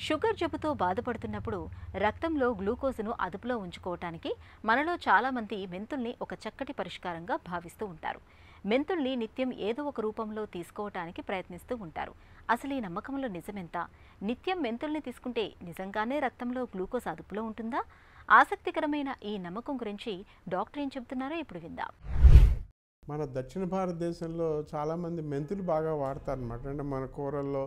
Sugar జబ్బుతో బాధపడుతున్నప్పుడు రక్తంలో గ్లూకోజ్ను అదుపులో ఉంచుకోవటానికి మనలో చాలామంది మెంతుల్ని ఒక చక్కటి పరిష్కారంగా భావిస్తూ ఉంటారు. మెంతుల్ని నిత్యం ఏదో ఒక రూపంలో తీసుకోవటానికి ప్రయత్నిస్తూ ఉంటారు. అసలు ఈ నమ్మకంలో నిజమెంత? నిత్యం మెంతుల్ని తీసుకుంటే నిజంగానే రక్తంలో గ్లూకోజ్ అదుపులో ఉంటుందా? ఆసక్తికరమైన ఈ నమ్మకం గురించి డాక్టర్ ఏం చెబుతున్నారో ఇప్పుడు విందాం. మన దక్షిణ భారతదేశంలో చాలామంది మెంతులు బాగా వాడతారనమాట. అంటే మన కూరల్లో,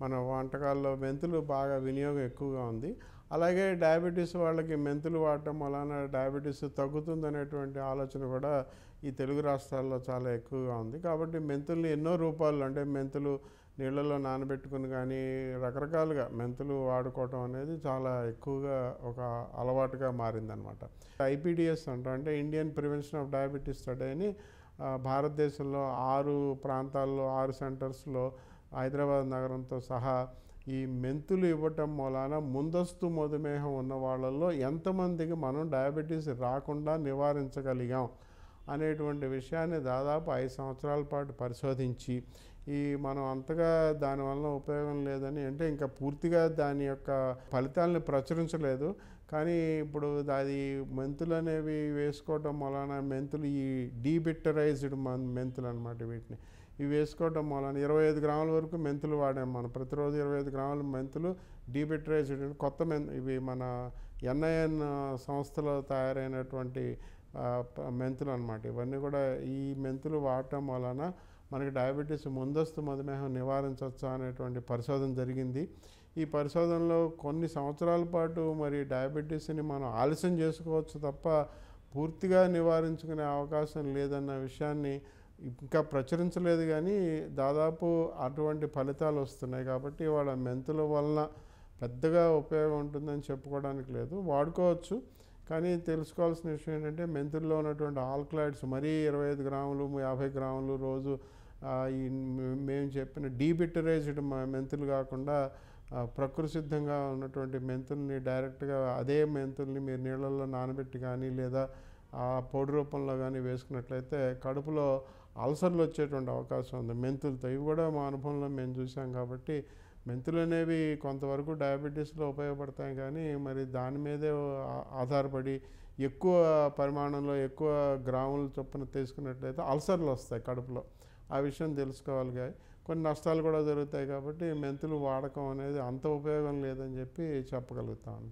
మన వంటకాల్లో మెంతులు బాగా వినియోగం ఎక్కువగా ఉంది. అలాగే డయాబెటీస్ వాళ్ళకి మెంతులు వాడటం వలన డయాబెటీస్ తగ్గుతుందనేటువంటి ఆలోచన కూడా ఈ తెలుగు రాష్ట్రాల్లో చాలా ఎక్కువగా ఉంది. కాబట్టి మెంతుల్ని ఎన్నో రూపాల్లో, అంటే మెంతులు నీళ్ళలో నానబెట్టుకుని కానీ రకరకాలుగా మెంతులు వాడుకోవటం అనేది చాలా ఎక్కువగా ఒక అలవాటుగా మారిందనమాట. ఐపీడిఎస్ అంటాం, అంటే Indian prevention of diabetes study అని భారతదేశంలో 6 ప్రాంతాల్లో 6 సెంటర్స్లో హైదరాబాద్ నగరంతో సహా ఈ మెంతులు ఇవ్వటం మూలాన ముందస్తు మధుమేహం ఉన్న వాళ్ళల్లో ఎంతమందికి మనం డయాబెటీస్ రాకుండా నివారించగలిగాం అనేటువంటి విషయాన్ని దాదాపు 5 సంవత్సరాల పాటు పరిశోధించి మనం అంతగా దానివల్ల ఉపయోగం లేదని, అంటే ఇంకా పూర్తిగా దాని యొక్క ఫలితాలను ప్రచురించలేదు. కానీ ఇప్పుడు అది మెంతులు అనేవి వేసుకోవటం వలన మెంతులు ఈ డీబిట్టరైజ్డ్ మెంతులు అనమాట, వీటిని ఇవి వేసుకోవటం వలన 25 గ్రాముల వరకు మెంతులు వాడాం మనం. ప్రతిరోజు 25 గ్రాముల మెంతులు డీబిట్టరైజ్డ్ కొత్త ఇవి మన ఎన్ఐఎన్ సంస్థలో తయారైనటువంటి మెంతులు అనమాట. ఇవన్నీ కూడా ఈ మెంతులు వాడటం వలన మనకి డయాబెటీస్ ముందస్తు మధుమేహం నివారించవచ్చు అనేటువంటి పరిశోధన జరిగింది. ఈ పరిశోధనలో కొన్ని సంవత్సరాల పాటు మరి డయాబెటీస్ని మనం ఆలస్యం చేసుకోవచ్చు తప్ప పూర్తిగా నివారించుకునే అవకాశం లేదన్న విషయాన్ని ఇంకా ప్రచురించలేదు. కానీ దాదాపు అటువంటి ఫలితాలు వస్తున్నాయి. కాబట్టి వాళ్ళ మెంతుల వలన పెద్దగా ఉపయోగం ఉంటుందని చెప్పుకోవడానికి లేదు, వాడుకోవచ్చు. కానీ తెలుసుకోవాల్సిన విషయం ఏంటంటే మెంతుల్లో ఉన్నటువంటి ఆల్కలాయిడ్స్ మరీ 25 గ్రాములు 50 గ్రాములు రోజు ఈ మేము చెప్పిన డీబిట్టరైజ్డ్ మెంతులు కాకుండా ప్రకృతి సిద్ధంగా ఉన్నటువంటి మెంతుల్ని డైరెక్ట్గా అదే మెంతుల్ని మీరు నీళ్ళల్లో నానబెట్టి కానీ లేదా ఆ పొడి రూపంలో కానీ వేసుకున్నట్లయితే కడుపులో అల్సర్లు వచ్చేటువంటి అవకాశం ఉంది మెంతులతో. ఇవి కూడా మా అనుభవంలో మేము చూసాం. కాబట్టి మెంతులు అనేవి కొంతవరకు డయాబెటీస్లో ఉపయోగపడతాయి. కానీ మరి దాని మీదే ఆధారపడి ఎక్కువ పరిమాణంలో ఎక్కువ గ్రాముల చొప్పున తీసుకున్నట్లయితే అల్సర్లు వస్తాయి కడుపులో. ఆ విషయం తెలుసుకోవాలి. కొన్ని నష్టాలు కూడా జరుగుతాయి. కాబట్టి మెంతులు వాడకం అనేది అంత ఉపయోగం లేదని చెప్పి చెప్పగలుగుతాను.